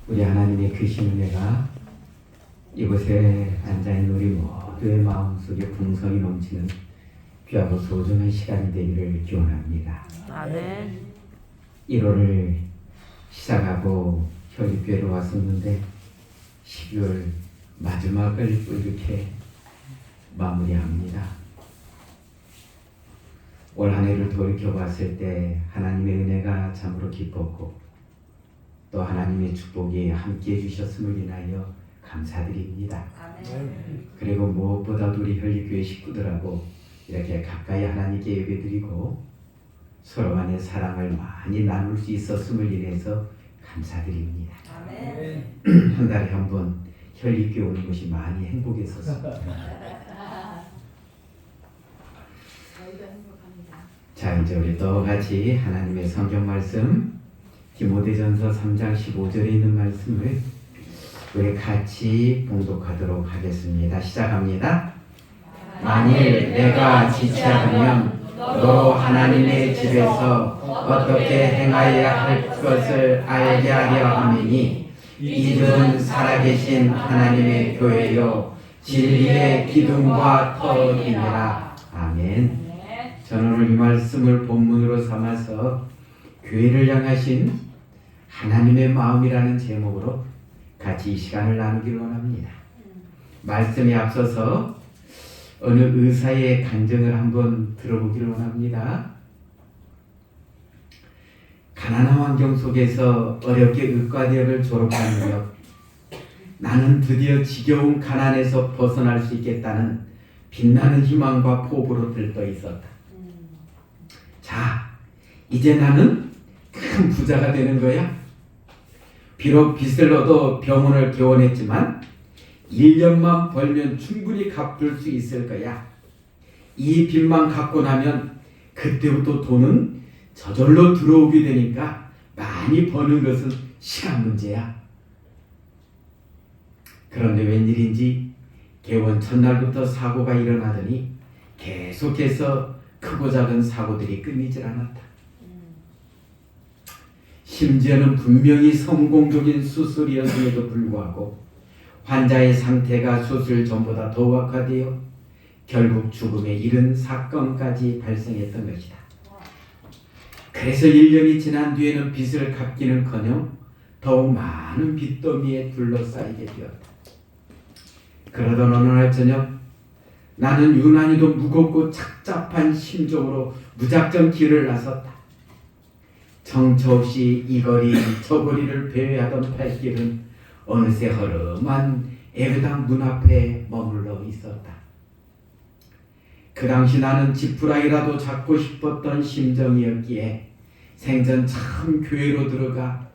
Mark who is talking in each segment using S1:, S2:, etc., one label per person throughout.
S1: 우리 하나님의 크신 은혜가 이곳에 앉아있는 우리 모두의 마음속에 풍성이 넘치는 귀하고 소중한 시간이 되기를 기원합니다.
S2: 아멘.
S1: 1월을 시작하고 현립교회로 왔었는데 12월 마지막을 이렇게 마무리합니다. 올 한 해를 돌이켜봤을 때 하나님의 은혜가 참으로 기뻤고 또 하나님의 축복이 함께해 주셨음을 인하여 감사드립니다.
S2: 아멘.
S1: 그리고 무엇보다도 우리 현립교회 식구들하고 이렇게 가까이 하나님께 예배드리고 서로 간의 사랑을 많이 나눌 수 있었음을 인해서 감사드립니다.
S2: 아멘.
S1: 한 달에 한 번 현립교회 오는 것이 많이 행복했었습니다.
S2: 저희도 행복합니다.
S1: 자, 이제 우리 또 같이 하나님의 성경 말씀 디모데전서 3장 15절에 있는 말씀을 우리 같이 봉독하도록 하겠습니다. 시작합니다. 만일 내가 지체하면 너로 하나님의 집에서 어떻게 행하여야 할 것을 알게 하려 함이니 이 집은 살아계신 하나님의 교회요 진리의 기둥과 터이니라. 아멘. 저는 오늘 이 말씀을 본문으로 삼아서 교회를 향하신 하나님의 마음이라는 제목으로 같이 이 시간을 나누기를 원합니다. 말씀에 앞서서 어느 의사의 간증을 한번 들어보기를 원합니다. 가난한 환경 속에서 어렵게 의과대학을 졸업한 무렵 나는 드디어 지겨운 가난에서 벗어날 수 있겠다는 빛나는 희망과 포부로 들떠 있었다. 자, 이제 나는 큰 부자가 되는 거야. 비록 빚을 얻어 병원을 개원했지만 1년만 벌면 충분히 갚을 수 있을 거야. 이 빚만 갚고 나면 그때부터 돈은 저절로 들어오게 되니까 많이 버는 것은 시간 문제야. 그런데 웬일인지 개원 첫날부터 사고가 일어나더니 계속해서 크고 작은 사고들이 끊이질 않았다. 심지어는 분명히 성공적인 수술이었음에도 불구하고 환자의 상태가 수술 전보다 더 악화되어 결국 죽음에 이른 사건까지 발생했던 것이다. 그래서 1년이 지난 뒤에는 빚을 갚기는커녕 더욱 많은 빚더미에 둘러싸이게 되었다. 그러던 어느 날 저녁 나는 유난히도 무겁고 착잡한 심정으로 무작정 길을 나섰다. 정처 없이 이 거리 저 거리를 배회하던 발길은 어느새 허름한 에르당 문 앞에 머물러 있었다. 그 당시 나는 지푸라기라도 잡고 싶었던 심정이었기에 생전 처음 교회로 들어가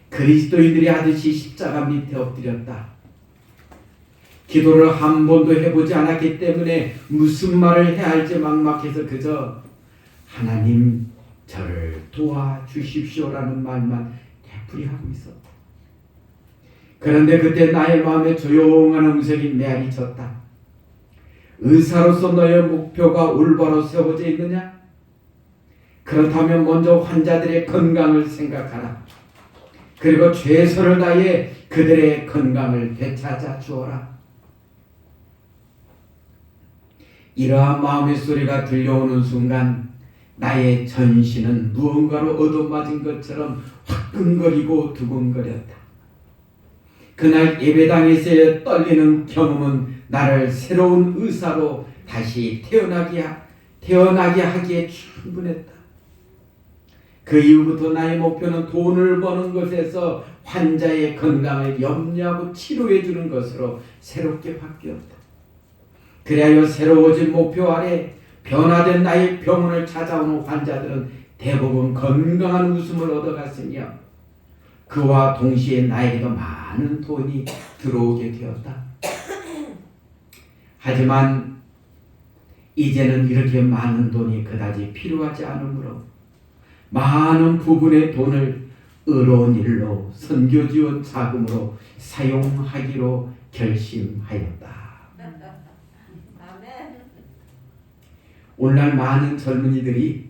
S1: 그리스도인들이 하듯이 십자가 밑에 엎드렸다. 기도를 한 번도 해보지 않았기 때문에 무슨 말을 해야 할지 막막해서 그저 하나님 저를 도와주십시오라는 말만 되풀이하고 있었다. 그런데 그때 나의 마음에 조용한 음성이 메아리쳤다. 의사로서 너의 목표가 올바로 세워져 있느냐? 그렇다면 먼저 환자들의 건강을 생각하라. 그리고 최선을 다해 그들의 건강을 되찾아 주어라. 이러한 마음의 소리가 들려오는 순간 나의 전신은 무언가로 얻어맞은 것처럼 화끈거리고 두근거렸다. 그날 예배당에서의 떨리는 경험은 나를 새로운 의사로 다시 태어나게 하기에 충분했다. 그 이후부터 나의 목표는 돈을 버는 것에서 환자의 건강을 염려하고 치료해 주는 것으로 새롭게 바뀌었다. 그리하여 새로워진 목표 아래 변화된 나의 병원을 찾아오는 환자들은 대부분 건강한 웃음을 얻어갔으며 그와 동시에 나에게도 많은 돈이 들어오게 되었다. 하지만 이제는 이렇게 많은 돈이 그다지 필요하지 않으므로 많은 부분의 돈을 의로운 일로 선교 지원 자금으로 사용하기로 결심하였다. 오늘날 많은 젊은이들이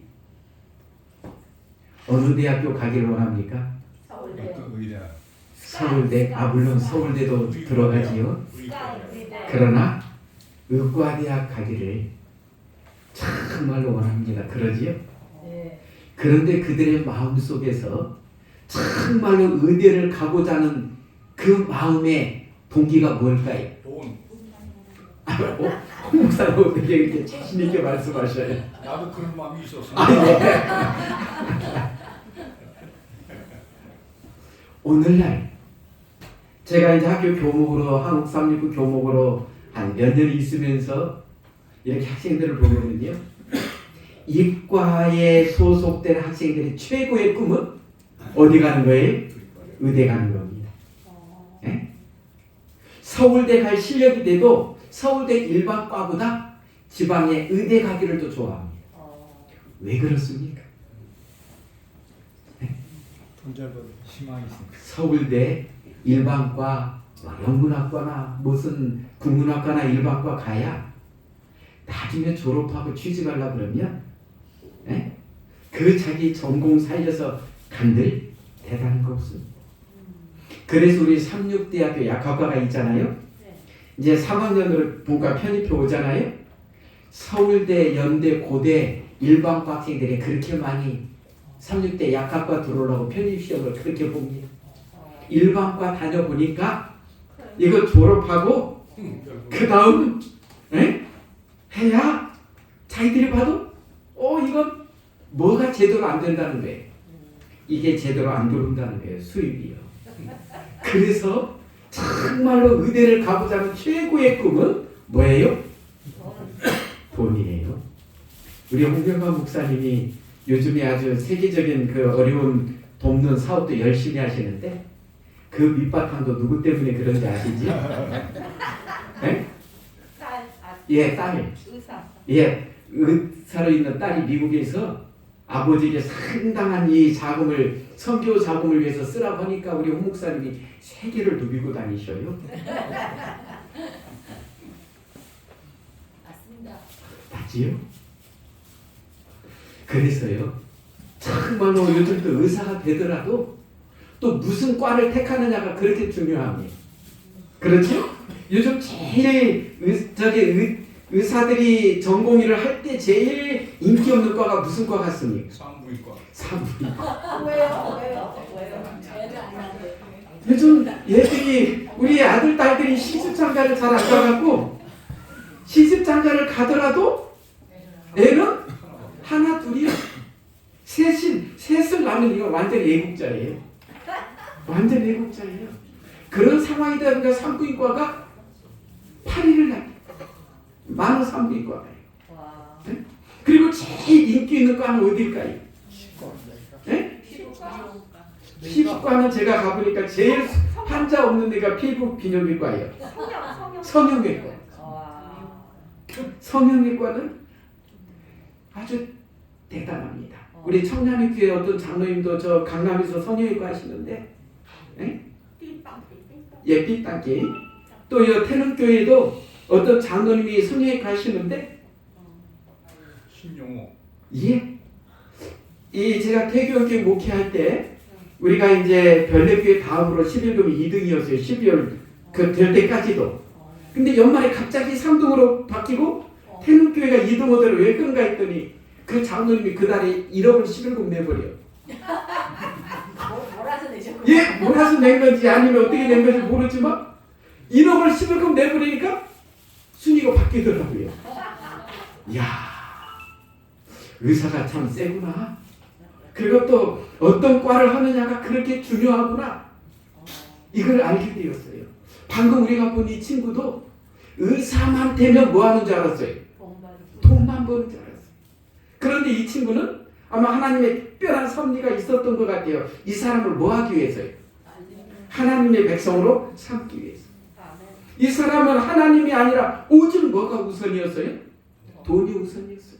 S1: 어느 대학교 가기를 원합니까?
S2: 서울대.
S3: 의대.
S1: 서울대, 물론 서울대도 들어가지요. 그러나 의과대학 가기를 정말로 원합니다. 그러지요?
S2: 네.
S1: 그런데 그들의 마음 속에서 정말로 의대를 가고자 하는 그 마음의 동기가 뭘까요?
S3: 돈.
S1: 홍 목사님 어떻게 이렇게 자신 있게 말씀하셔요?
S3: 나도 그런 마음이 있었어.
S1: 오늘날 제가 이제 학교 교목으로 한국 369 교목으로 한 몇 년 있으면서 이렇게 학생들을 보면은요, 이과에 소속된 학생들의 최고의 꿈은 어디 가는 거예요? 의대 가는 겁니다. 예? 서울대 갈 실력이 돼도 서울대 일반과보다 지방의 의대 가기를 더 좋아합니다. 왜 그렇습니까?
S3: 돈 벌 희망이 있으니까.
S1: 서울대 일반과 영문학과나 무슨 국문학과나 일반과 가야 나중에 졸업하고 취직하려고 그러면 그 자기 전공 살려서 간들 대단한 거 없습니다. 그래서 우리 삼육대학교 약학과가 있잖아요. 이제 3학년으로 본과 편입해 오잖아요. 서울대, 연대, 고대 일반과 학생들이 그렇게 많이 삼육대 약학과 들어오려고 편입시험을 그렇게 봅니다. 일반과 다녀보니까 이거 졸업하고 그 다음 해야 자기들이 봐도 이건 뭐가 제대로 안 된다는 거예요. 이게 제대로 안 들어온다는 거예요. 수입이요. 그래서 정말로 의대를 가보자 하는 최고의 꿈은 뭐예요? 돈이에요. 우리 홍경관 목사님이 요즘에 아주 세계적인 그 어려운 돕는 사업도 열심히 하시는데 그 밑바탕도 누구 때문에 그런지 아시지? 네? 예, 딸. 예, 의사로 있는 딸이 미국에서 아버지에게 상당한 이 자금을 선교 자금을 위해서 쓰라고 하니까 우리 홍 목사님이 세계를 누비고 다니셔요.
S2: 맞습니다.
S1: 맞지요? 그래서요, 정말로 요즘 또 의사가 되더라도 또 무슨 과를 택하느냐가 그렇게 중요합니다. 그렇죠? 요즘 제일 의사들이 전공의를 할 때 제일 인기 없는 과가 무슨 과 같습니까?
S3: 산부인과.
S1: 산부인과.
S2: 왜요?
S1: 요즘 얘들이 우리 아들 딸들이 시집장가를 잘 안 가갖고 시집장가를 가더라도 애는 하나 둘이요. 셋을 낳으면 이거 완전 애국자예요. 완전 애국자예요. 그런 상황이다 보니까 산부인과가 8위를 낳게 많은 산부인과가요. 네? 그리고 제일 인기 있는 과는 어딜까요? 네? 피부과는 제가 가보니까 제일 환자 없는 데가 피부 비뇨기과예요. 성형외과. 성형외과는 아주 대단합니다. 우리 청량리교회 어떤 장로님도 저 강남에서 성형외과 하시는데, 예, 삐딱기. 또 이 태릉교회도 어떤 장로님이 성형외과 하시는데,
S3: 신용호.
S1: 예, 이 제가 태교교회 목회할 때 우리가 이제 별내교회 다음으로 11금 2등이었어요. 12월 그 될 때까지도. 근데 연말에 갑자기 3등으로 바뀌고 태릉교회가 2등 오더라. 왜 그런가 했더니 그 장로님이 그달에 1억을 11금 내버려.
S2: 몰아서 내셨고.
S1: 예, 몰아서 낸 건지 아니면 어떻게 낸 건지 모르지만 1억을 11금 내버리니까 순위가 바뀌더라고요. 이야, 의사가 참 세구나. 그리고 또 어떤 과를 하느냐가 그렇게 중요하구나. 이걸 알게 되었어요. 방금 우리가 본 이 친구도 의사만 되면 뭐 하는 줄 알았어요? 돈만 버는 줄 알았어요. 그런데 이 친구는 아마 하나님의 특별한 섭리가 있었던 것 같아요. 이 사람을 뭐 하기 위해서요? 하나님의 백성으로 삼기 위해서. 이 사람은 하나님이 아니라 오직 뭐가 우선이었어요? 돈이 우선이었어요.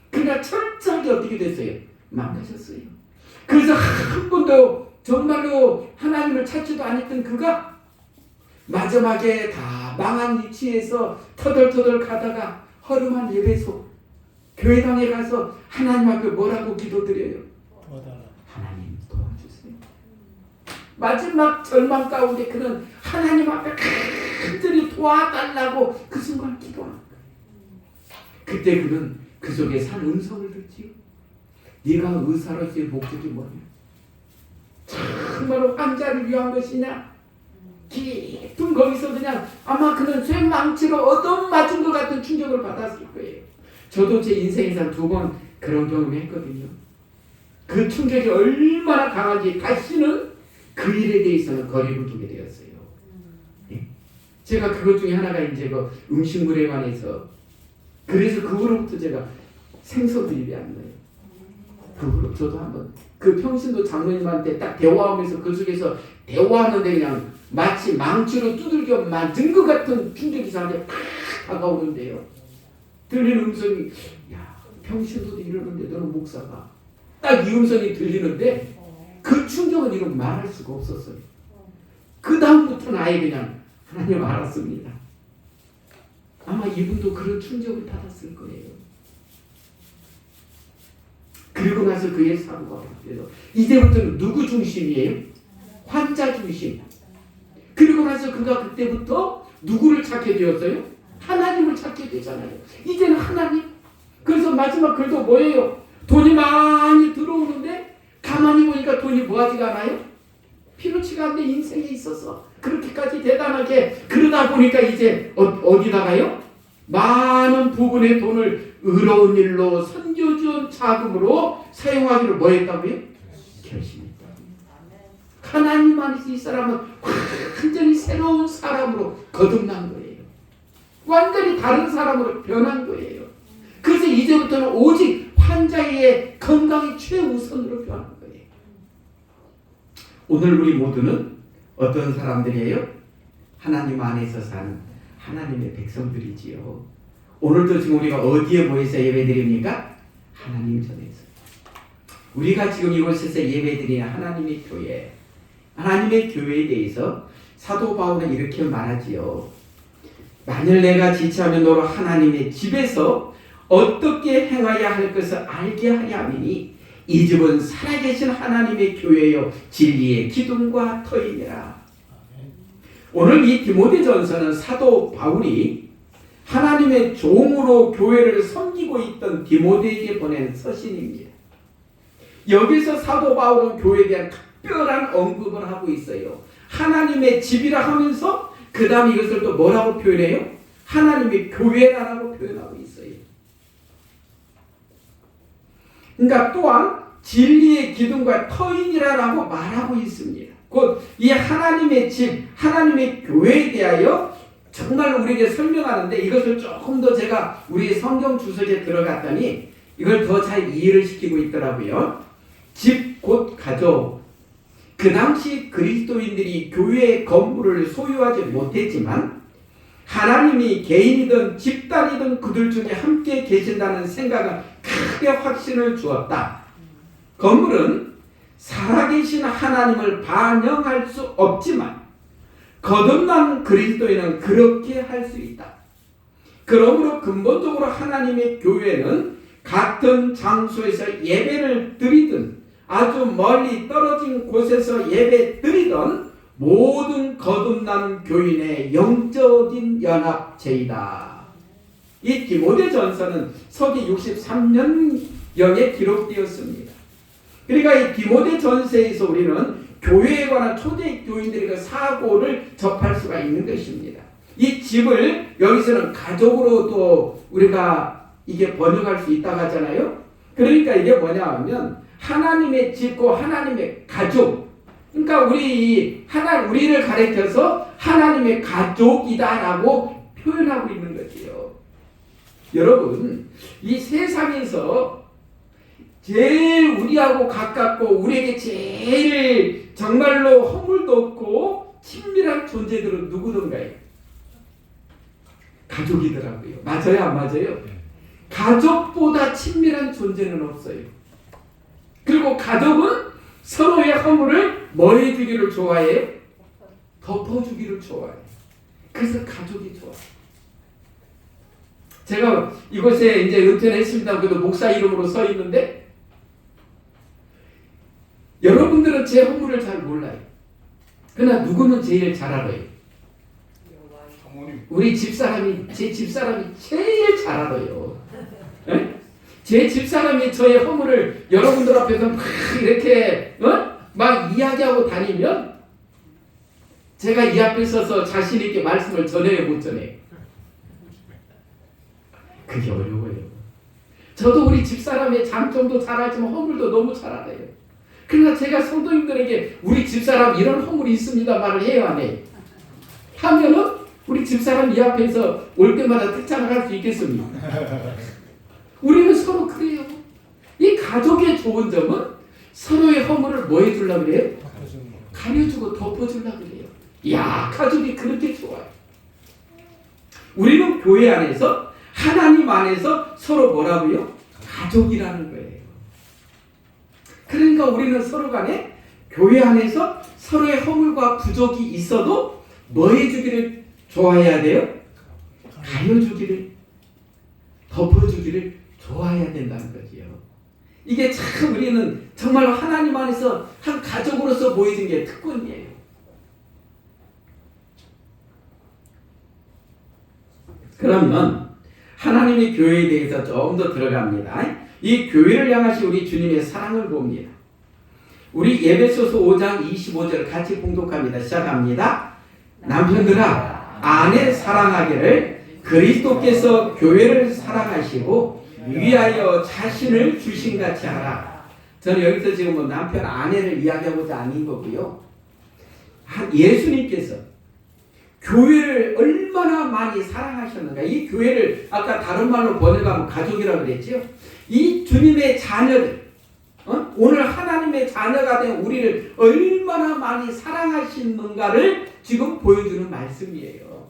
S1: 그러니까 철저하게 어떻게 됐어요? 망가졌어요. 그래서 한 번도 정말로 하나님을 찾지도 않았던 그가 마지막에 다 망한 위치에서 터덜터덜 가다가 허름한 예배소 교회당에 가서 하나님 앞에 뭐라고 기도드려요? 하나님 도와주세요. 마지막 절망 가운데 그는 하나님 앞에 간절히 도와달라고 그 순간 기도한 거예요. 그때 그는 그 속에 산 음성을 듣지요. 네가 의사로서의 목적이 뭐냐? 정말로 환자를 위한 것이냐? 깊은 거기서 그냥 아마 그는 쇠망치로 얻어맞은 것 같은 충격을 받았을 거예요. 저도 제 인생에서 2번 그런 경험을 했거든요. 그 충격이 얼마나 강한지 다시는 그 일에 대해서는 거리를 두게 되었어요. 예? 제가 그것 중에 하나가 이제 그 음식물에 관해서 그래서 그 후로부터 제가 생선도 입에 안 넣어요. 그 후로 저도 한번 그 평신도 장로님한테 딱 대화하면서 그 속에서 대화하는데 그냥 마치 망치로 두들겨 맞은 것 같은 충격이 저한테 팍 다가오는데요. 들리는 음성이 야 평신도도 이러는데 너는 목사가 딱 이 음성이 들리는데 그 충격은 이런 말할 수가 없었어요. 그 다음부터는 아예 그냥 하나님 알았습니다. 아마 이분도 그런 충격을 받았을 거예요. 그리고 나서 그의 사고가 바뀌어서 이제부터는 누구 중심이에요? 환자 중심. 그리고 나서 그가 그때부터 누구를 찾게 되었어요? 하나님을 찾게 되잖아요. 이제는 하나님. 그래서 마지막 글도 뭐예요? 돈이 많이 들어오는데 가만히 보니까 돈이 뭐하지가 않아요? 필요치가 않은데 인생에 있어서 그렇게까지 대단하게 그러다 보니까 이제 어디다가요? 많은 부분의 돈을 의로운 일로 선교지원 자금으로 사용하기를 뭐 했다고요? 결심했다. 하나님 안에서 이 사람은 완전히 새로운 사람으로 거듭난 거예요. 완전히 다른 사람으로 변한 거예요. 그래서 이제부터는 오직 환자의 건강이 최우선으로 변한 거예요. 오늘 우리 모두는 어떤 사람들이에요? 하나님 안에서 사는 하나님의 백성들이지요. 오늘도 지금 우리가 어디에 모여서 예배드립니까? 하나님 전에서. 우리가 지금 이곳에서 예배드리는 하나님의 교회, 하나님의 교회에 대해서 사도 바울은 이렇게 말하지요. 만일 내가 지체하면 너로 하나님의 집에서 어떻게 행하여야 할 것을 알게 하려 함이니 이 집은 살아계신 하나님의 교회요 진리의 기둥과 터이니라. 오늘 이 디모데전서는 사도 바울이 하나님의 종으로 교회를 섬기고 있던 디모데에게 보낸 서신입니다. 여기서 사도 바울은 교회에 대한 특별한 언급을 하고 있어요. 하나님의 집이라 하면서 그 다음에 이것을 또 뭐라고 표현해요? 하나님의 교회라고 표현하고 있어요. 그러니까 또한 진리의 기둥과 터인이라고 말하고 있습니다. 곧 이 하나님의 집, 하나님의 교회에 대하여 정말 우리에게 설명하는데 이것을 조금 더 제가 우리 성경 주석에 들어갔더니 이걸 더 잘 이해를 시키고 있더라고요. 집 곧 가족. 그 당시 그리스도인들이 교회의 건물을 소유하지 못했지만 하나님이 개인이든 집단이든 그들 중에 함께 계신다는 생각은 크게 확신을 주었다. 건물은 살아계신 하나님을 반영할 수 없지만 거듭난 그리스도인은 그렇게 할 수 있다. 그러므로 근본적으로 하나님의 교회는 같은 장소에서 예배를 드리든 아주 멀리 떨어진 곳에서 예배 드리던 모든 거듭난 교인의 영적인 연합체이다. 이 디모데전서는 서기 63년경에 기록되었습니다. 그러니까 이 디모데전서에서 우리는 교회에 관한 초대 교인들의 그 사고를 접할 수가 있는 것입니다. 이 집을 여기서는 가족으로 또 우리가 이게 번역할 수 있다고 하잖아요. 그러니까 이게 뭐냐 하면 하나님의 집고 하나님의 가족. 그러니까 우리를 가리켜서 하나님의 가족이다라고 표현하고 있는 거지요. 여러분, 이 세상에서 제일 우리하고 가깝고 우리에게 제일 정말로 허물도 없고 친밀한 존재들은 누구던가요? 가족이더라고요. 맞아요, 안 맞아요? 가족보다 친밀한 존재는 없어요. 그리고 가족은 서로의 허물을 뭐 해주기를 좋아해요? 덮어주기를 좋아해요. 그래서 가족이 좋아요. 제가 이곳에 이제 은퇴를 했습니다. 그래도 목사 이름으로 서 있는데 여러분들은 제 허물을 잘 몰라요. 그러나 누구는 제일 잘 알아요?
S3: 사모님.
S1: 우리 집사람이, 제 집사람이 제일 잘 알아요. 예? 제 집사람이 저의 허물을 여러분들 앞에서 막 이렇게 막 이야기하고 다니면 제가 이 앞에 서서 자신 있게 말씀을 전해요, 못 전해요? 그게 어려워요. 저도 우리 집사람의 장점도 잘 알지만 허물도 너무 잘 알아요. 그러나 제가 성도님들에게 우리 집사람 이런 허물이 있습니다 말을 해요, 안 해요? 하면은 우리 집사람 이 앞에서 올 때마다 특찬을 할 수 있겠습니까? 우리는 서로 그래요. 이 가족의 좋은 점은 서로의 허물을 뭐 해주려고 그래요? 가려주고 덮어주려고 그래요. 이야, 가족이 그렇게 좋아요. 우리는 교회 안에서 하나님 안에서 서로 뭐라고요? 가족이라는 거예요. 그러니까 우리는 서로 간에 교회 안에서 서로의 허물과 부족이 있어도 뭐 해주기를 좋아해야 돼요? 가려주기를, 덮어주기를 좋아해야 된다는 거지요. 이게 참 우리는 정말로 하나님 안에서 한 가족으로서 보여진 게 특권이에요. 그러면 하나님의 교회에 대해서 좀 더 들어갑니다. 이 교회를 향하신 우리 주님의 사랑을 봅니다. 우리 에베소서 5장 25절 같이 봉독합니다. 시작합니다. 남편들아 아내 사랑하기를 그리스도께서 교회를 사랑하시고 위하여 자신을 주신같이 하라. 저는 여기서 지금 뭐 남편 아내를 이야기하고자 아닌 거고요. 예수님께서 교회를 얼마나 많이 사랑하셨는가. 이 교회를 아까 다른 말로 번역하면 가족이라고 그랬죠. 이 주님의 자녀들, 오늘 하나님의 자녀가 된 우리를 얼마나 많이 사랑하시는가를 지금 보여주는 말씀이에요.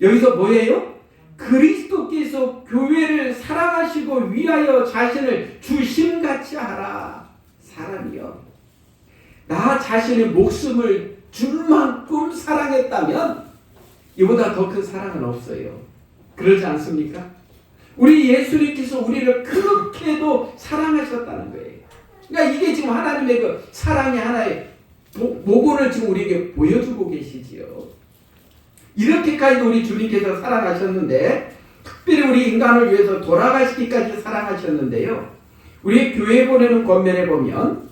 S1: 여기서 뭐예요? 그리스도께서 교회를 사랑하시고 위하여 자신을 주심같이 하라. 사랑이요. 나 자신의 목숨을 줄 만큼 사랑했다면 이보다 더 큰 사랑은 없어요. 그러지 않습니까? 우리 예수님께서 우리를 그렇게도 사랑하셨다는 거예요. 그러니까 이게 지금 하나님의 그 사랑의 하나의 모본을 지금 우리에게 보여주고 계시지요. 이렇게까지 우리 주님께서 사랑하셨는데, 특별히 우리 인간을 위해서 돌아가시기까지 사랑하셨는데요. 우리 교회 보내는 권면에 보면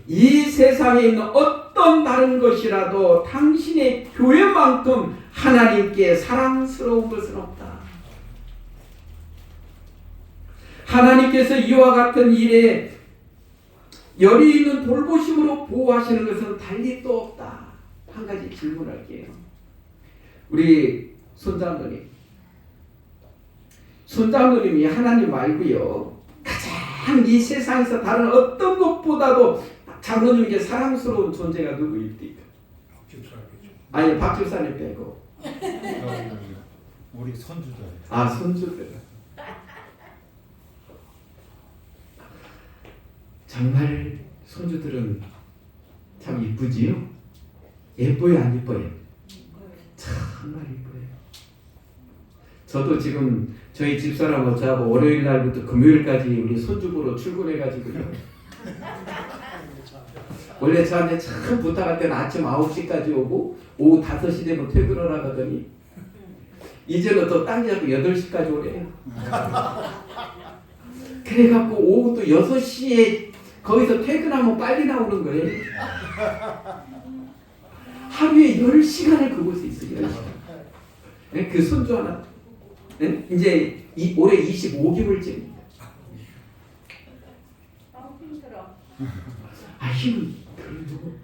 S1: 이 세상에 있는 어떤 다른 것이라도 당신의 교회만큼 하나님께 사랑스러운 것은 없다. 하나님께서 이와 같은 일에 열이 있는 돌보심으로 보호하시는 것은 달리 또 없다. 한 가지 질문할게요. 우리 손장로님이 하나님 말고요, 가장 이 세상에서 다른 어떤 것보다도 장로님에게 사랑스러운 존재가 누구입니까? 아니, 박집사님 빼고.
S3: 우리 손주들.
S1: 아, 손주들. 정말 손주들은 참 이쁘지요? 예뻐요, 안 예뻐요? 정말 예뻐요. 저도 지금 저희 집사람하고 저하고 월요일 날부터 금요일까지 우리 손주보러 출근해가지고요. 원래 저한테 참 부탁할 때는 아침 9시까지 오고 오후 5시 되면 퇴근을 하더니 이제는 또 딴 데 잡고 8시까지 오래요. 그래갖고 오후 또 6시에 거기서 퇴근하면 빨리 나오는 거예요. 하루에 10시간을 그곳에 있어요. 10시간. 그 손주 하나. 이제 올해 25개월째입니다.
S2: 힘들어.
S1: 힘은 그래도.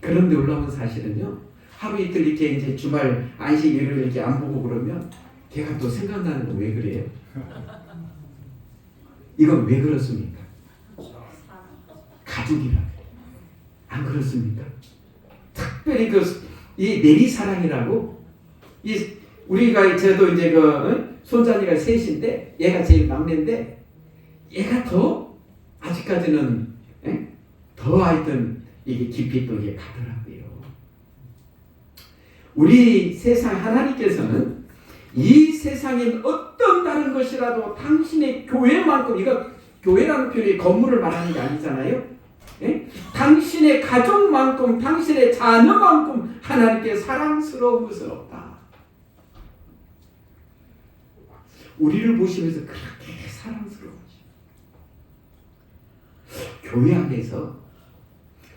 S1: 그런데 올라오면 사실은요, 하루 이틀 이렇게 이제 주말 안식 일을 이렇게 안 보고 그러면 걔가 또 생각나는 거 왜 그래요? 이건 왜 그렇습니까? 가족이라. 안 그렇습니까? 특별히 이 내리사랑이라고, 우리가 저도 이제 손자니가 셋인데 얘가 제일 막내인데 얘가 더 아직까지는 더 하여튼 이게 깊이 또 이게 가더라고요. 우리 세상 하나님께서는 이 세상엔 어떤 다른 것이라도 당신의 교회만큼, 이거 교회라는 표현이 건물을 말하는 게 아니잖아요. 예? 당신의 가족만큼 당신의 자녀만큼 하나님께 사랑스러운 것은 없다. 우리를 보시면서 그렇게 사랑스러워하시죠. 교회 안에서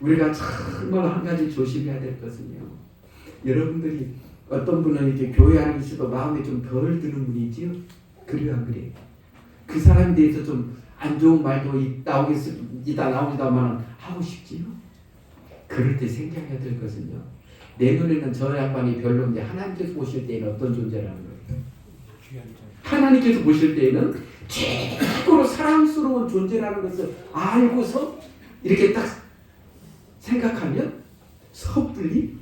S1: 우리가 정말 한 가지 조심해야 될 것은요. 여러분들이 어떤 분은 이렇게 교회 안에 있어도 마음에 좀 덜 드는 분이지요. 그래요, 안 그래요? 그 사람에 대해서 좀 안 좋은 말도 나오지다만 하고 싶지요. 그럴 때 생각해야 될 것은요. 내 눈에는 저 양반이 별로인데 하나님께서 보실 때는 어떤 존재라는 거예요. 하나님께서 보실 때에는 최고로 사랑스러운 존재라는 것을 알고서 이렇게 딱 생각하면 섣불리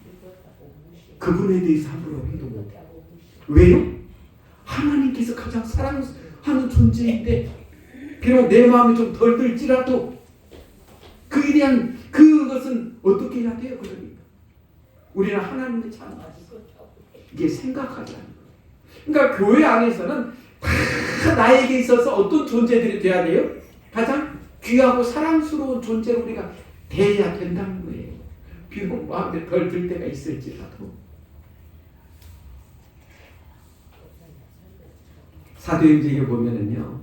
S1: 그분에 대해서 함부로 행동 못해요. 왜요? 하나님께서 가장 사랑하는 존재인데 비록 내 마음이 좀 덜 들지라도 그에 대한 그것은 어떻게 해야 돼요? 그러니까 우리는 하나님의 자녀 이게 생각하지 않는 거예요. 그러니까 교회 안에서는 다 나에게 있어서 어떤 존재들이 돼야 돼요? 가장 귀하고 사랑스러운 존재로 우리가 대해야 된다는 거예요. 비록 마음에 덜 들 때가 있을지라도. 사도행전에 보면은요,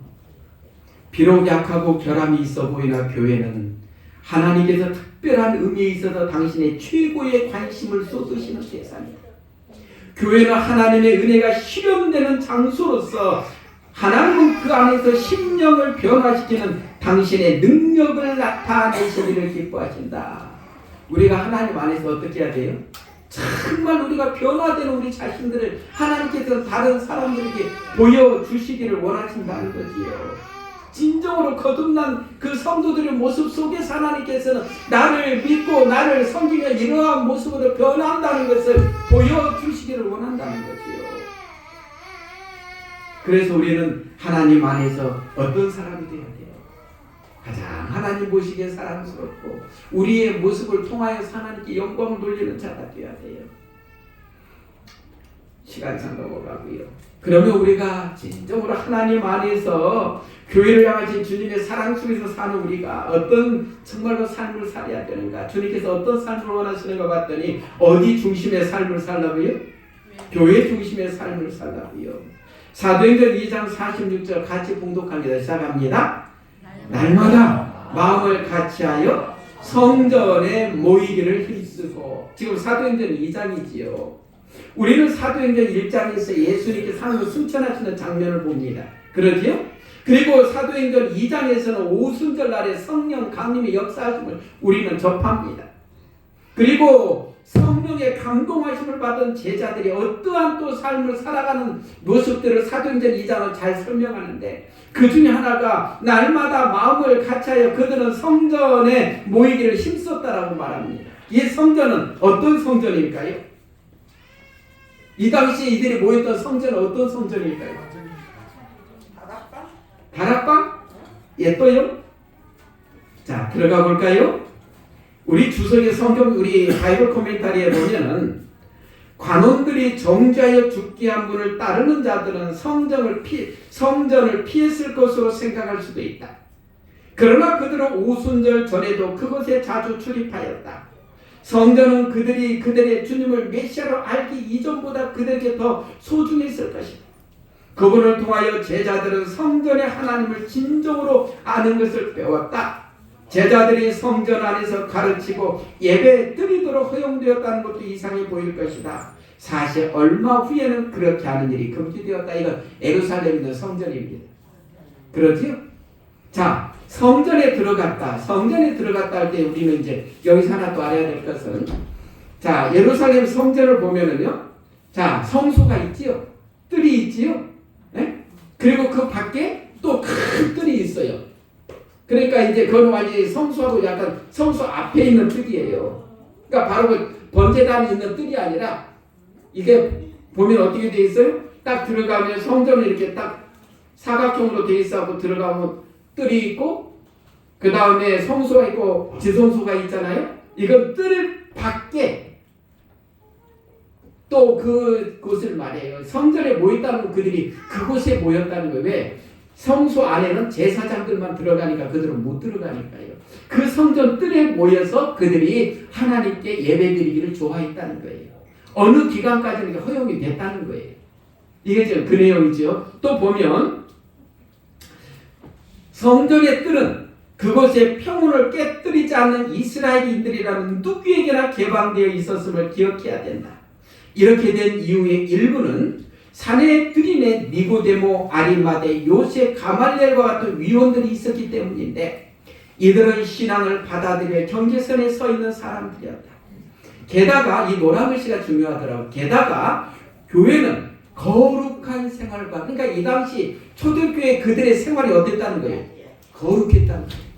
S1: 비록 약하고 결함이 있어 보이나 교회는 하나님께서 특별한 의미에 있어서 당신의 최고의 관심을 쏟으시는 대상이다. 교회는 하나님의 은혜가 실현되는 장소로서 하나님은 그 안에서 심령을 변화시키는 당신의 능력을 나타내시기를 기뻐하신다. 우리가 하나님 안에서 어떻게 해야 돼요? 정말 우리가 변화되는 우리 자신들을 하나님께서 다른 사람들에게 보여주시기를 원하신다는 거지요. 진정으로 거듭난 그 성도들의 모습 속에서 하나님께서는 나를 믿고 나를 섬기며 이러한 모습으로 변한다는 것을 보여주시기를 원한다는 거지요. 그래서 우리는 하나님 안에서 어떤 사람이 되어야 돼요? 가장 하나님 보시기에 사랑스럽고 우리의 모습을 통하여서 하나님께 영광을 돌리는 자가 되어야 돼요. 시간상 넘어가고요. 그러면 우리가 진정으로 하나님 안에서 교회를 향하신 주님의 사랑 속에서 사는 우리가 어떤 정말로 삶을 살아야 되는가? 주님께서 어떤 삶을 원하시는가 봤더니 어디 중심의 삶을 살라고요? 교회 중심의 삶을 살라고요. 사도행전 2장 46절 같이 봉독합니다. 시작합니다. 날마다 마음을 같이하여 성전에 모이기를 힘쓰고. 지금 사도행전 2장이지요. 우리는 사도행전 1장에서 예수님께서 하늘로 승천하시는 장면을 봅니다. 그러지요? 그리고 사도행전 2장에서는 오순절 날에 성령 강림의 역사하심을 우리는 접합니다. 그리고 성령의 감동하심을 받은 제자들이 어떠한 또 삶을 살아가는 모습들을 사도행전 2장은 잘 설명하는데 그 중에 하나가 날마다 마음을 같이하여 그들은 성전에 모이기를 힘썼다라고 말합니다. 이 성전은 어떤 성전일까요? 이 당시에 이들이 모였던 성전은 어떤 성전일까요? 다락방? 예, 또요? 자, 들어가 볼까요? 우리 주석의 성경, 우리 바이블 코멘타리에 보면은 관원들이 정죄하여 죽게 한 분을 따르는 자들은 성전을 피했을 것으로 생각할 수도 있다. 그러나 그들은 오순절 전에도 그곳에 자주 출입하였다. 성전은 그들의 주님을 메시아로 알기 이전보다 그들에게 더 소중했을 것이다. 그분을 통하여 제자들은 성전의 하나님을 진정으로 아는 것을 배웠다. 제자들이 성전 안에서 가르치고 예배에 드리도록 허용되었다는 것도 이상해 보일 것이다. 사실 얼마 후에는 그렇게 하는 일이 금지되었다. 이건 예루살렘에 있는 성전입니다. 그렇지요? 자, 성전에 들어갔다 할 때 우리는 이제 여기서 하나 또 알아야 될 것은, 자, 예루살렘 성전을 보면은요, 자, 성소가 있지요, 뜰이 있지요, 네? 그리고 그 밖에 또 큰 뜰이 있어요. 그러니까 이제 그건 완전히 성소하고 약간 성소 앞에 있는 뜰이에요. 그러니까 바로 그 번제단이 있는 뜰이 아니라 이게 보면 어떻게 돼 있어요? 딱 들어가면 성전이 이렇게 딱 사각형으로 돼 있어서 들어가면 뜰이 있고 그 다음에 성소가 있고 지성소가 있잖아요. 이건 뜰 밖에 또 그곳을 말해요. 성전에 모였다는 건 그들이 그곳에 모였다는 거예요. 왜? 성소 안에는 제사장들만 들어가니까 그들은 못 들어가니까요. 그 성전 뜰에 모여서 그들이 하나님께 예배드리기를 좋아했다는 거예요. 어느 기간까지는 허용이 됐다는 거예요. 이게 지금 그 내용이죠. 또 보면 성전의 뜰은 그곳의 평온을 깨뜨리지 않는 이스라엘인들이라는 누구에게나 개방되어 있었음을 기억해야 된다. 이렇게 된 이유의 일부는 사내 들인의 니고데모, 아리마대, 요셉, 가말리엘과 같은 위원들이 있었기 때문인데 이들은 신앙을 받아들여 경계선에 서 있는 사람들이었다. 게다가 이 노란글씨가 중요하더라고요. 게다가 교회는 거룩한 생활과, 그러니까 이 당시 초대교회 그들의 생활이 어땠다는 거예요? 거룩했다는 거예요.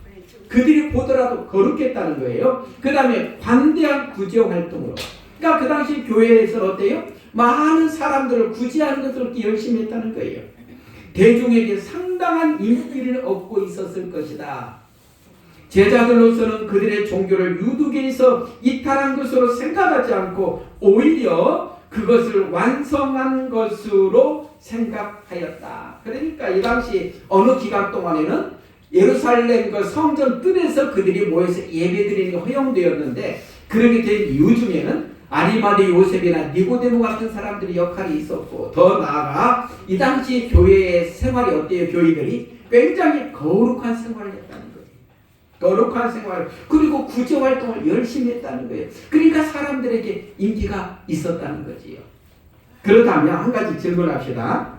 S1: 그들이 보더라도 거룩했다는 거예요. 그 다음에 관대한 구제 활동으로, 그러니까 그 당시 교회에서 어때요? 많은 사람들을 구제하는 것을 열심히 했다는 거예요. 대중에게 상당한 인기를 얻고 있었을 것이다. 제자들로서는 그들의 종교를 유두계에서 이탈한 것으로 생각하지 않고 오히려 그것을 완성한 것으로 생각하였다. 그러니까 이 당시 어느 기간 동안에는 예루살렘 그 성전 뜰에서 그들이 모여서 예배드리는 게 허용되었는데, 그렇게 된 이유 중에는 아리마대 요셉이나 니고데모 같은 사람들의 역할이 있었고, 더 나아가 이 당시 교회의 생활이 어때요? 교인들이 굉장히 거룩한 생활을 했다는 거예요. 거룩한 생활, 그리고 구제 활동을 열심히 했다는 거예요. 그러니까 사람들에게 인기가 있었다는 거지요. 그렇다면 한 가지 질문합시다.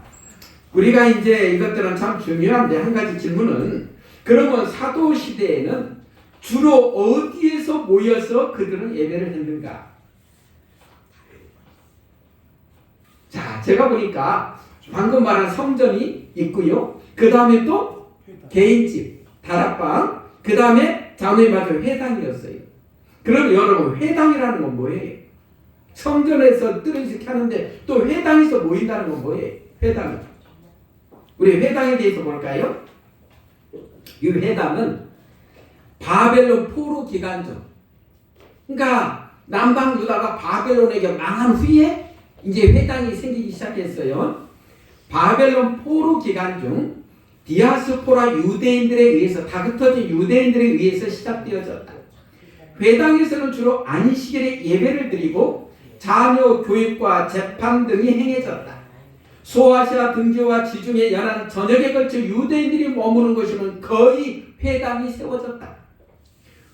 S1: 우리가 이제 이것들은 참 중요한데, 한 가지 질문은, 그러면 사도 시대에는 주로 어디에서 모여서 그들은 예배를 했는가? 자, 제가 보니까 방금 말한 성전이 있고요. 그 다음에 또 개인집, 다락방, 그 다음에 자매에 맞은 회당이었어요. 그럼 여러분, 회당이라는 건 뭐예요? 성전에서 뜰을 하는데 또 회당에서 모인다는 건 뭐예요? 회당. 우리 회당에 대해서 볼까요? 이 회당은 바벨론 포로 기간 중, 그러니까 남방 유다가 바벨론에게 망한 후에 이제 회당이 생기기 시작했어요. 바벨론 포로 기간 중 디아스포라 유대인들에 의해서, 다그터진 유대인들에 의해서 시작되어졌다. 회당에서는 주로 안식일에 예배를 드리고 자녀 교육과 재판 등이 행해졌다. 소아시아 등지와 지중해 연안 전역에 걸쳐 유대인들이 머무는 곳에는 거의 회당이 세워졌다.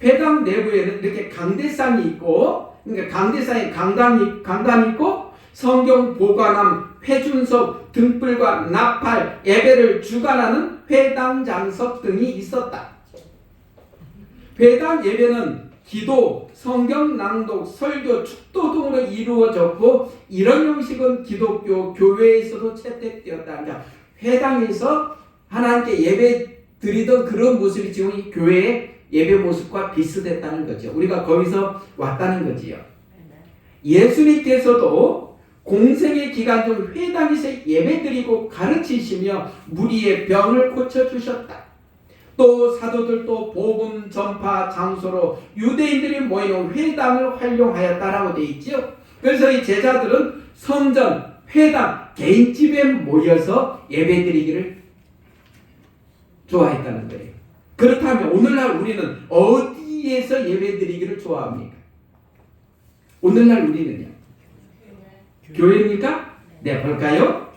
S1: 회당 내부에는 이렇게 강대상이 있고, 그러니까 강대상에 강당이 있고, 성경 보관함, 회준석, 등불과 나팔, 예배를 주관하는 회당 장석 등이 있었다. 회당 예배는 기도, 성경 낭독, 설교, 축도 등으로 이루어졌고, 이런 형식은 기독교 교회에서도 채택되었다. 그러니까 회당에서 하나님께 예배 드리던 그런 모습이 지금 이 교회의 예배 모습과 비슷했다는 거죠. 우리가 거기서 왔다는 거지요. 예수님께서도 공생의 기간 중 회당에서 예배드리고 가르치시며 무리의 병을 고쳐주셨다. 또 사도들도 복음 전파 장소로 유대인들이 모이는 회당을 활용하였다라고 되어 있죠. 그래서 이 제자들은 성전, 회당, 개인집에 모여서 예배드리기를 좋아했다는 거예요. 그렇다면 오늘날 우리는 어디에서 예배드리기를 좋아합니까? 오늘날 우리는요? 교회입니까? 네, 볼까요?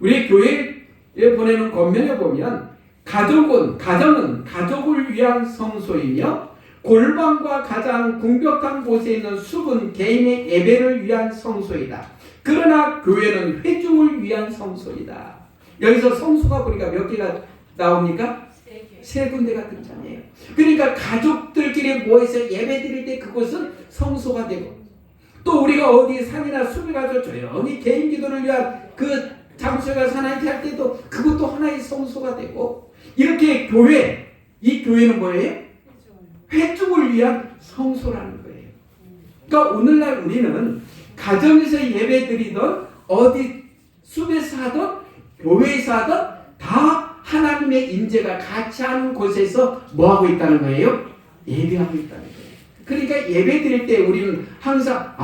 S1: 우리 교회에 보내는 권면에 보면 가정은 가족을 위한 성소이며 골방과 가장 궁벽한 곳에 있는 숲은 개인의 예배를 위한 성소이다. 그러나 교회는 회중을 위한 성소이다. 여기서 성소가 보니까 몇 개가 나옵니까? 세 군데가 등장해요. 그러니까 가족들끼리 모여서 예배 드릴 때 그곳은 성소가 되고, 또 우리가 어디 산이나 숲에 가서 조용히 개인 기도를 위한 그 장소에 가서 하나님께 할 때도 그것도 하나의 성소가 되고, 이렇게 교회, 이 교회는 뭐예요? 회중을 위한 성소라는 거예요. 그러니까 오늘날 우리는 가정에서 예배 드리던, 어디 숲에서 하던, 교회에서 하던 다 하나님의 임재가 같이 하는 곳에서 뭐하고 있다는 거예요? 예배하고 있다는 거예요. 그러니까 예배 드릴 때 우리는 항상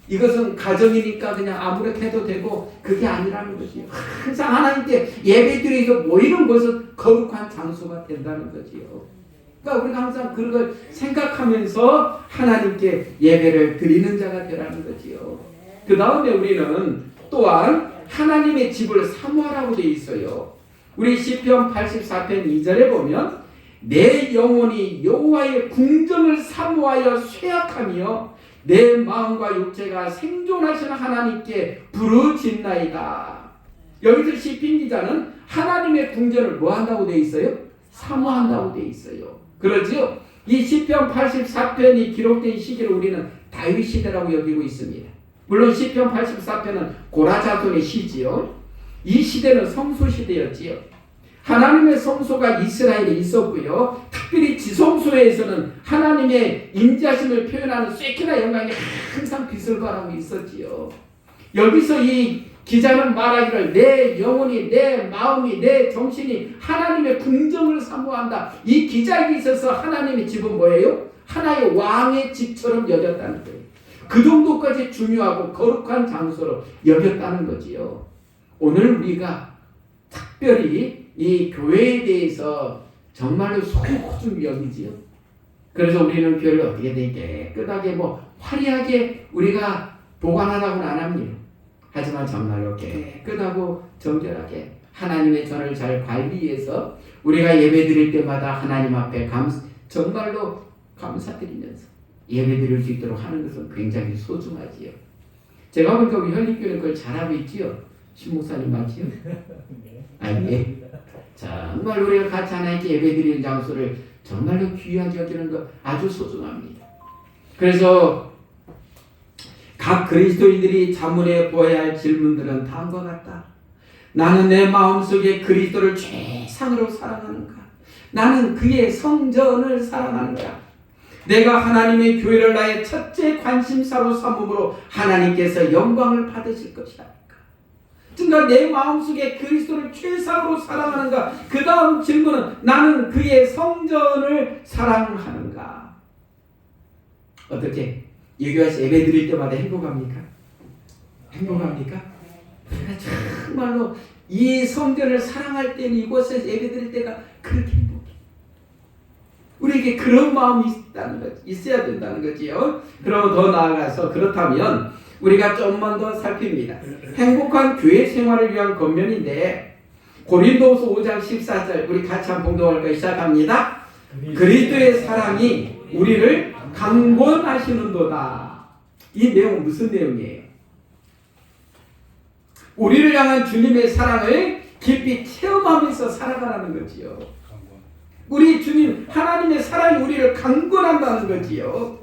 S1: 이것은 가정이니까 그냥 아무렇게 해도 되고 그게 아니라는 거지요. 항상 하나님께 예배드리고 모이는 것은 거룩한 장소가 된다는 거지요. 그러니까 우리가 항상 그걸 생각하면서 하나님께 예배를 드리는 자가 되라는 거지요. 그 다음에 우리는 또한 하나님의 집을 사모하라고 되어 있어요. 우리 시편 84편 2절에 보면 내 영혼이 여호와의 궁정을 사모하여 쇠약하며 내 마음과 육체가 생존하시는 하나님께 부르짖나이다. 여기서 시편 기자는 하나님의 궁정을 뭐 한다고 되어 있어요? 사모한다고 되어 있어요. 그렇지요? 이 시편 84편이 기록된 시기를 우리는 다윗 시대라고 여기고 있습니다. 물론 시편 84편은 고라 자손의 시지요. 이 시대는 성소 시대였지요. 하나님의 성소가 이스라엘에 있었고요. 특별히 지성소에서는 하나님의 임재하심을 표현하는 쇠키나 영광이 항상 빛을 발하고 있었지요. 여기서 이 기자는 말하기를 내 영혼이 내 마음이 내 정신이 하나님의 궁정을 사모한다. 이 기자에게 있어서 하나님의 집은 뭐예요? 하나의 왕의 집처럼 여겼다는 거예요. 그 정도까지 중요하고 거룩한 장소로 여겼다는 거지요. 오늘 우리가 특별히 이 교회에 대해서 정말로 소중히 여기지요. 그래서 우리는 교회를 어떻게 되게 깨끗하게 화려하게 우리가 보관하라고는 안 합니다. 하지만 정말로 깨끗하고 정결하게 하나님의 전을 잘 관리해서 우리가 예배 드릴 때마다 하나님 앞에 정말로 감사드리면서 예배 드릴 수 있도록 하는 것은 굉장히 소중하지요. 제가 보니까 우리 현립교회는 그걸 잘하고 있지요. 신목사님 맞지요? 아니, 정말 우리가 같이 하나님께 예배 드리는 장소를 정말로 귀하게 여기는 것 아주 소중합니다. 그래서 각 그리스도인들이 자문해 보아야 할 질문들은 다음과 같다. 나는 내 마음속에 그리스도를 최상으로 사랑하는가? 나는 그의 성전을 사랑하는가? 내가 하나님의 교회를 나의 첫째 관심사로 삼음으로 하나님께서 영광을 받으실 것이다. 그러니까 내 마음속에 그리스도를 최상으로 사랑하는가? 그 다음 질문은 나는 그의 성전을 사랑하는가? 어떻게? 여기와서 예배 드릴 때마다 행복합니까? 행복합니까? 정말로 이 성전을 사랑할 때는 이곳에서 예배 드릴 때가 그렇게 행복해. 우리에게 그런 마음이 있어야 된다는 거지요. 그럼 더 나아가서 그렇다면 우리가 좀만 더 살핍니다. 행복한 교회 생활을 위한 권면인데 고린도후서 5장 14절 우리 같이 한번 봉독할 거 시작합니다. 그리스도의 사랑이 우리를 강권하시는도다. 이 내용은 무슨 내용이에요? 우리를 향한 주님의 사랑을 깊이 체험하면서 살아가라는 거지요. 우리 주님 하나님의 사랑이 우리를 강권한다는 거지요.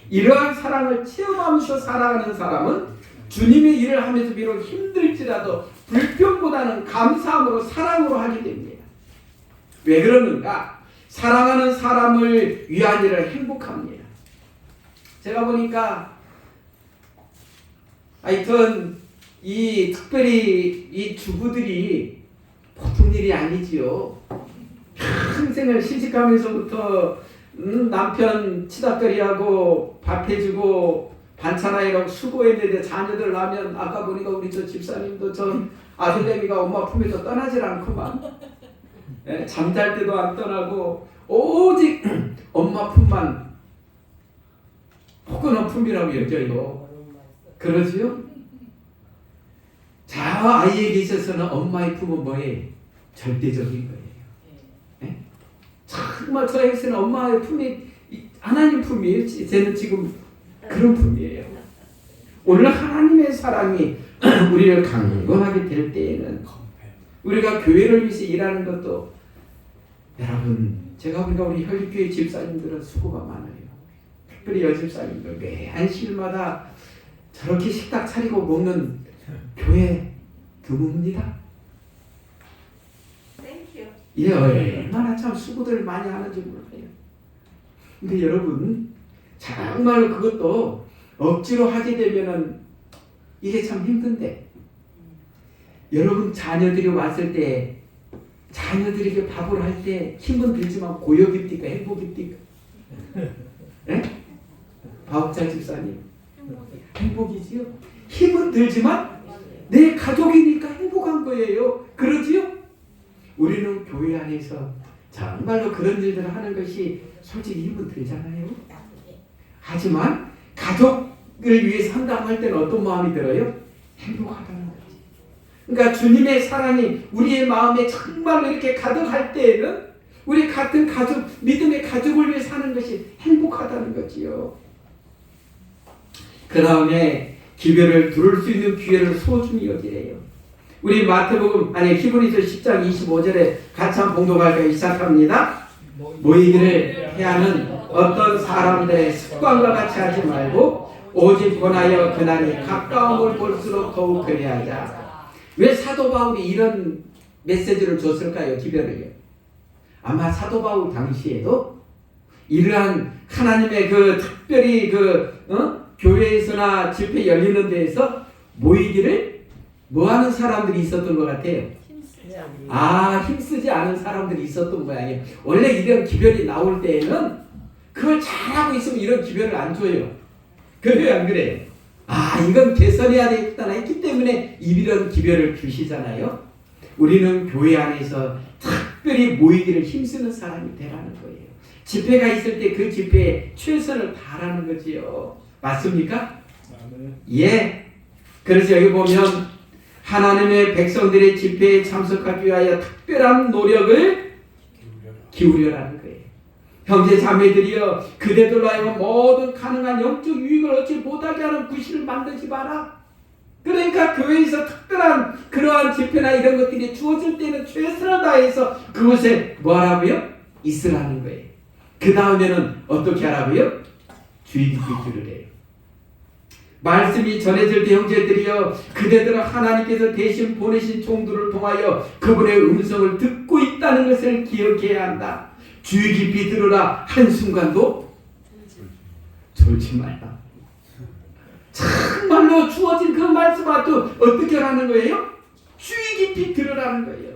S1: 이러한 사랑을 체험하면서 살아가는 사람은 주님의 일을 하면서 비록 힘들지라도 불평보다는 감사함으로 사랑으로 하게 됩니다. 왜 그러는가? 사랑하는 사람을 위한 일을 행복합니다. 제가 보니까 하여튼 특별히 이 주부들이 보통 일이 아니지요. 평생을 시집가면서부터 남편 치닥거리하고 밥 해주고 반찬하느라고 수고했는데 자녀들 낳으면 아까 보니까 우리 저 집사님도 저 아들내미가 엄마 품에서 떠나질 않구만. 잠잘 때도 안 떠나고 오직 엄마 품만 포근한 품이라고 여겨요. 그러지요? 자, 아이에게 있어서는 엄마의 품은 뭐예요? 절대적인 거예요. 정말 저에게서는 엄마의 품이 하나님 품이에요. 쟤는 지금 그런 품이에요. 오늘 하나님의 사랑이 우리를 강건하게 될 때에는 우리가 교회를 위해서 일하는 것도 여러분 제가 보니까 우리 혈육교회 집사님들은 수고가 많아요. 특별히 여집사님들 매 안식일마다 저렇게 식탁 차리고 먹는 교회 드뭅니다. 예, 얼마나 참 수고들 많이 하는지 몰라요. 근데 여러분 정말 그것도 억지로 하게 되면은 이게 참 힘든데 여러분 자녀들이 왔을 때 자녀들에게 밥을 할 때 힘은 들지만 고역입니까? 행복입니까? 예? 박옥자 집사님 행복이지요. 힘은 들지만 내 가족이니까 행복한 거예요. 그러지요? 우리는 교회 안에서 정말로 그런 일들을 하는 것이 솔직히 힘은 들잖아요. 하지만 가족을 위해 상담할 때는 어떤 마음이 들어요? 행복하다는 거지. 그러니까 주님의 사랑이 우리의 마음에 정말로 이렇게 가득할 때에는 우리 같은 가족, 믿음의 가족을 위해 사는 것이 행복하다는 거지요. 그 다음에 기별을 두를 수 있는 기회를 소중히 여기래요. 우리 마태복음 히브리서 10장 25절에 같이 한번 봉독할까요? 시작합니다. 모이기를 해하는 어떤 사람들의 습관과 같이 하지 말고 오직 권하여 그날이 가까움을 볼수록 더욱 그리하자. 왜 사도 바울이 이런 메시지를 줬을까요? 기별을요. 아마 사도 바울 당시에도 이러한 하나님의 그 특별히 교회에서나 집회 열리는 데에서 모이기를 뭐하는 사람들이 있었던 것 같아요. 힘쓰지 않은 사람들이 있었던 모양이에요. 원래 이런 기별이 나올 때에는 그걸 잘하고 있으면 이런 기별을 안 줘요. 그래요, 안 그래요? 이건 개선해야 되겠다 했기 때문에 이런 기별을 주시잖아요. 우리는 교회 안에서 특별히 모이기를 힘쓰는 사람이 되라는 거예요. 집회가 있을 때 그 집회에 최선을 다하라는 거지요. 맞습니까? 예. 그래서 여기 보면 하나님의 백성들의 집회에 참석하기 위하여 특별한 노력을 기울여라는 거예요. 형제 자매들이여 그대들로 하여금 모든 가능한 영적 유익을 얻지 못하게 하는 구실을 만들지 마라. 그러니까 교회에서 특별한 그러한 집회나 이런 것들이 주어질 때는 최선을 다해서 그곳에 뭐하라고요? 있으라는 거예요. 그 다음에는 어떻게 하라고요? 주의 깊게 들으래요. 말씀이 전해질 때 형제들이여 그대들은 하나님께서 대신 보내신 종들을 통하여 그분의 음성을 듣고 있다는 것을 기억해야 한다. 주의 깊이 들으라. 한순간도 졸지 말라. 정말로 주어진 그 말씀 앞도 어떻게 하라는 거예요? 주의 깊이 들으라는 거예요.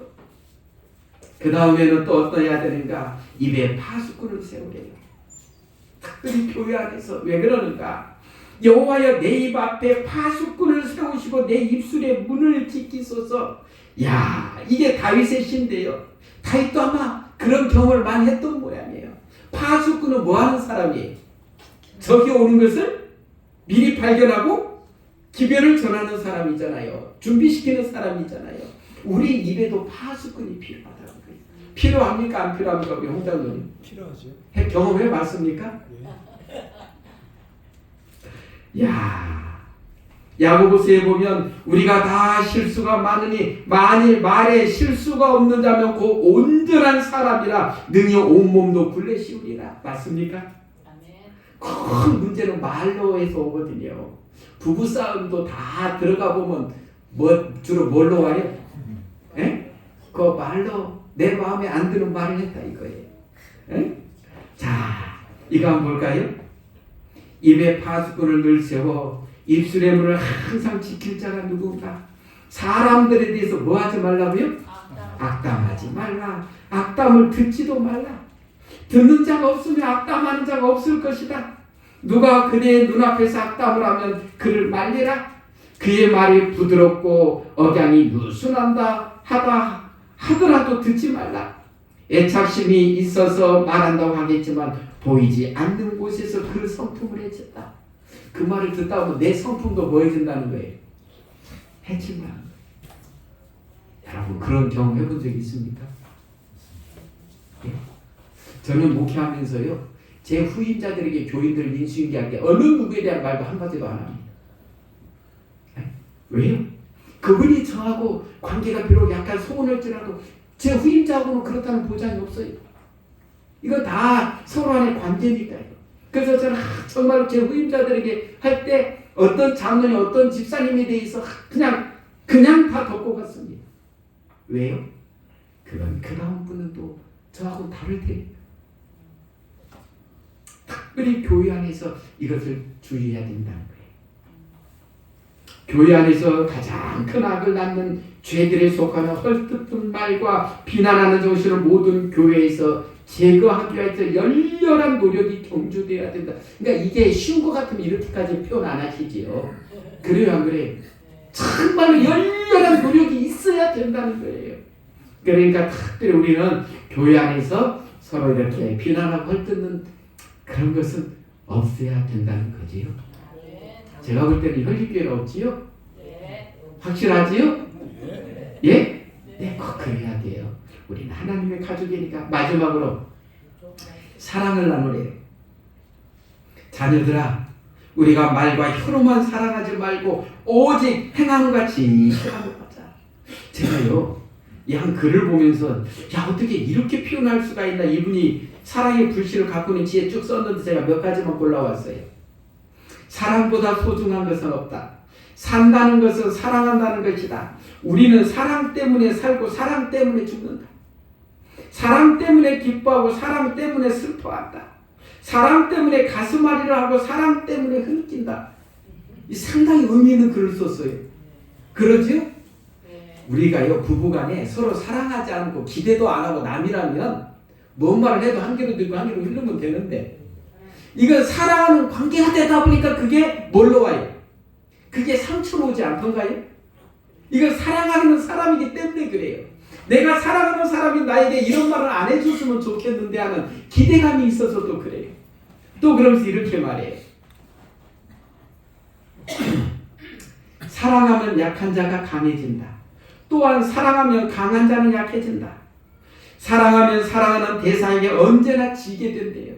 S1: 그 다음에는 또 어떤 해야 되는가? 입에 파수꾼을 세우래요. 특별히 교회 안에서 왜 그러는가? 여호와여 내 입 앞에 파수꾼을 세우시고 내 입술에 문을 지키소서. 이게 다윗의 시인데요. 다윗도 아마 그런 경험을 많이 했던 모양이에요. 파수꾼은 뭐하는 사람이에요? 적이 오는 것을 미리 발견하고 기별을 전하는 사람이잖아요. 준비시키는 사람이잖아요. 우리 입에도 파수꾼이 필요하다는 거예요. 필요합니까? 안 필요합니까? 우리 홍장로님
S3: 필요하죠.
S1: 경험해 봤습니까? 야고보서에 보면 우리가 다 실수가 많으니 만일 말에 실수가 없는 자면 그 온전한 사람이라 능히 온몸도 굴레 씌우리라. 맞습니까? 큰 문제는 말로에서 오거든요. 부부싸움도 다 들어가 보면 주로 뭘로 와요? 그 말로 내 마음에 안 드는 말을 했다 이거예요. 자, 이거 한번 볼까요? 입에 파수꾼을 늘 세워 입술의 문을 항상 지킬 자가 누군가? 사람들에 대해서 뭐 하지 말라고요? 악담하지 말라. 악담을 듣지도 말라. 듣는 자가 없으면 악담하는 자가 없을 것이다. 누가 그대의 눈앞에서 악담을 하면 그를 말리라. 그의 말이 부드럽고 억양이 누순한다 하더라도 듣지 말라. 애착심이 있어서 말한다고 하겠지만 보이지 않는 곳에서 그 성품을 해쳤다. 그 말을 듣다 보면 내 성품도 뭐 해준다는 거예요? 해친다는 거예요. 여러분 그런 경험 해본 적 있습니까? 예. 저는 목회하면서요 제 후임자들에게 교인들을 인수인계할 때 어느 누구에 대한 말도 한마디도 안 합니다. 예? 왜요? 그분이 저하고 관계가 비록 약간 소원할지라도 제 후임자하고는 그렇다는 보장이 없어요. 이건 다 서로 간의 관계니까요. 그래서 저는 정말 제 후임자들에게 할 때 어떤 장로님, 어떤 집사님에 대해서 그냥 다 덮고 갔습니다. 왜요? 그건 그 다음 분은 또 저하고 다를 테니까. 특별히 교회 안에서 이것을 주의해야 된다는 거예요. 교회 안에서 가장 큰 악을 낳는 죄들에 속하는 헐뜯은 말과 비난하는 정신을 모든 교회에서 제거하기 위해서 열렬한 노력이 경주되어야 된다. 그러니까 이게 쉬운 것 같으면 이렇게까지 표현 안 하시지요. 그래요, 안 그래요? 정말로 열렬한 노력이 있어야 된다는 거예요. 그러니까 특별히 우리는 교회 안에서 서로 이렇게 비난하고 헐뜯는 그런 것은 없어야 된다는 거지요. 제가 볼 때는 혈기교회는 없지요? 확실하지요? 예? 네, 꼭 그래야 돼요. 우리는 하나님의 가족이니까. 마지막으로 사랑을 나누래요. 자녀들아, 우리가 말과 혀로만 사랑하지 말고 오직 행함과 진실함으로 하자. 제가요, 이 한 글을 보면서 야, 어떻게 이렇게 표현할 수가 있나. 이분이 사랑의 불씨를 가꾸는 지혜 쭉 썼는데 제가 몇 가지만 골라왔어요. 사랑보다 소중한 것은 없다. 산다는 것은 사랑한다는 것이다. 우리는 사랑 때문에 살고 사랑 때문에 죽는다. 사랑 때문에 기뻐하고 사랑 때문에 슬퍼한다. 사랑 때문에 가슴앓이를 하고 사랑 때문에 흐느낀다. 이 상당히 의미 있는 글을 썼어요. 그러지요? 우리가요, 부부간에 서로 사랑하지 않고 기대도 안 하고 남이라면 뭔 말을 해도 한 개로 들고 한 개로 흘리면 되는데, 이건 사랑하는 관계가 되다 보니까 그게 뭘로 와요? 그게 상처로 오지 않던가요? 이건 사랑하는 사람이기 때문에 그래요. 내가 사랑하는 사람이 나에게 이런 말을 안 해줬으면 좋겠는데 하는 기대감이 있어서도 그래요. 또 그러면서 이렇게 말해요. 사랑하면 약한 자가 강해진다. 또한 사랑하면 강한 자는 약해진다. 사랑하면 사랑하는 대상에게 언제나 지게 된대요.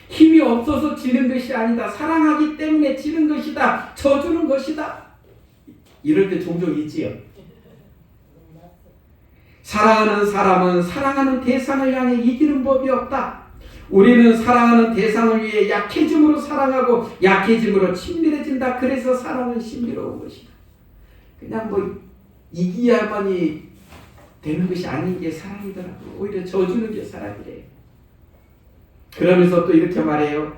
S1: 힘이 없어서 지는 것이 아니다. 사랑하기 때문에 지는 것이다. 져주는 것이다. 이럴 때 종종 있지요. 사랑하는 사람은 사랑하는 대상을 향해 이기는 법이 없다. 우리는 사랑하는 대상을 위해 약해짐으로 사랑하고 약해짐으로 친밀해진다. 그래서 사랑은 신비로운 것이다. 그냥 뭐 이기야만이 되는 것이 아닌 게 사랑이더라고요. 오히려 져주는 게 사랑이래요. 그러면서 또 이렇게 말해요.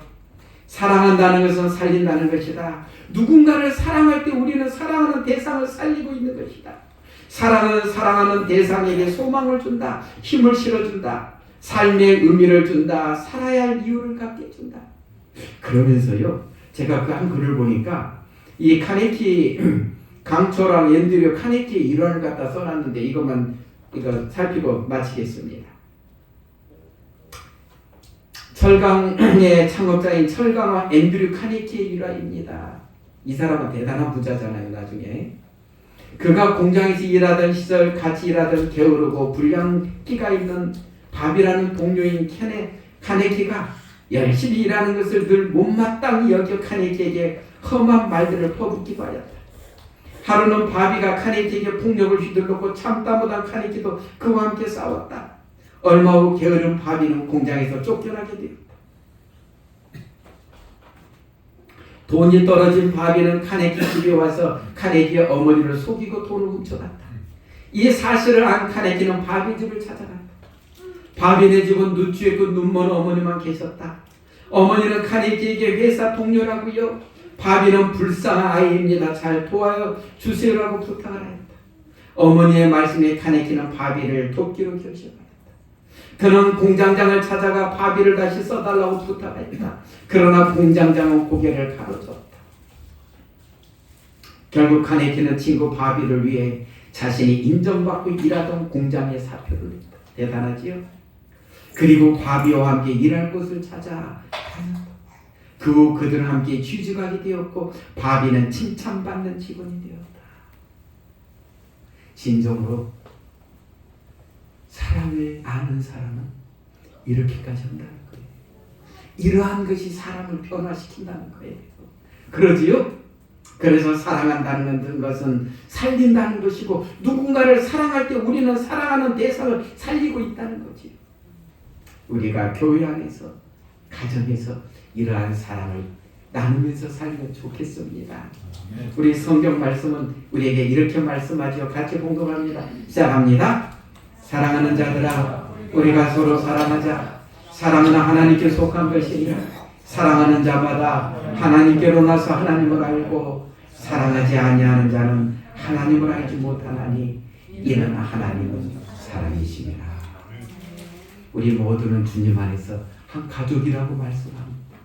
S1: 사랑한다는 것은 살린다는 것이다. 누군가를 사랑할 때 우리는 사랑하는 대상을 살리고 있는 것이다. 사랑은 사랑하는 대상에게 소망을 준다. 힘을 실어준다. 삶의 의미를 준다. 살아야 할 이유를 갖게 해준다. 그러면서요, 제가 그 한 글을 보니까 이 카네키 강초랑 앤드류 카네키의 일화를 갖다 써놨는데 이거 살피고 마치겠습니다. 철강의 창업자인 철강과 앤드류 카네키의 일화입니다. 이 사람은 대단한 부자잖아요. 나중에 그가 공장에서 일하던 시절 같이 일하던 게으르고 불량기가 있는 밥이라는 동료인 카네키가 열심히 일하는 것을 늘 못마땅히 여겨 카네키에게 험한 말들을 퍼붓기도 하였다. 하루는 바비가 카네키에게 폭력을 휘둘렀고 참다 못한 카네키도 그와 함께 싸웠다. 얼마 후 게으른 바비는 공장에서 쫓겨나게 되었다. 돈이 떨어진 바비는 카네키 집에 와서 카네키의 어머니를 속이고 돈을 훔쳐갔다. 이 사실을 안 카네키는 바비 집을 찾아갔다. 바비네 집은 누추했고 눈먼 어머니만 계셨다. 어머니는 카네키에게 회사 동료라고요. 바비는 불쌍한 아이입니다. 잘 도와요 주세요라고 부탁을 하였다. 어머니의 말씀에 카네키는 바비를 돕기로 결심하였다. 그는 공장장을 찾아가 바비를 다시 써달라고 부탁했다. 그러나 공장장은 고개를 가로젓었다. 결국 카네키는 친구 바비를 위해 자신이 인정받고 일하던 공장에 사표를 냈다. 대단하지요? 그리고 바비와 함께 일할 곳을 찾아 다녔다. 그 후 그들은 함께 취직하게 되었고 바비는 칭찬받는 직원이 되었다. 진정으로 사랑을 아는 사람은 이렇게까지 한다는 거예요. 이러한 것이 사람을 변화시킨다는 거예요. 그러지요? 그래서 사랑한다는 것은 살린다는 것이고 누군가를 사랑할 때 우리는 사랑하는 대상을 살리고 있다는 거지. 우리가 교회 안에서 가정에서 이러한 사랑을 나누면서 살면 좋겠습니다. 우리 성경 말씀은 우리에게 이렇게 말씀하죠. 같이 봉독합니다. 시작합니다. 사랑하는 자들아 우리가 서로 사랑하자. 사랑은 하나님께 속한 것이니라. 사랑하는 자마다 하나님께로 나서 하나님을 알고 사랑하지 아니하는 자는 하나님을 알지 못하나니 이는 하나님은 사랑이시니라. 우리 모두는 주님 안에서 한 가족이라고 말씀합니다.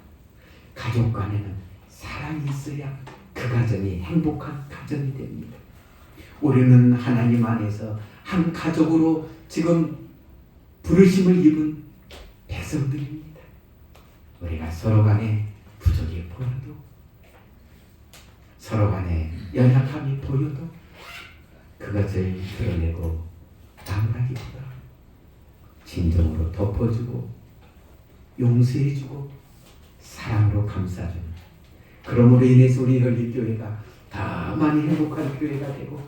S1: 가족 간에는 사랑이 있어야 그 가정이 행복한 가정이 됩니다. 우리는 하나님 안에서 한 가족으로 지금 부르심을 입은 백성들입니다. 우리가 서로 간에 부족이 보여도 서로 간에 연약함이 보여도 그것을 드러내고 나무라기보다 진정으로 덮어주고 용서해주고 사랑으로 감싸주는, 그러므로 인해서 우리 열린교회가 더 많이 행복한 교회가 되고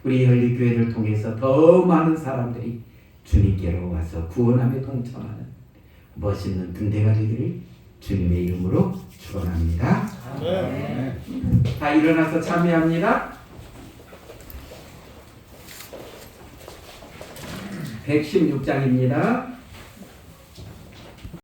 S1: 우리 열린교회를 통해서 더 많은 사람들이 주님께로 와서 구원함에 동참하는 멋있는 등대가 되기를 주님의 이름으로 축원합니다.
S3: 네.
S1: 다 일어나서 참여합니다. 116장입니다.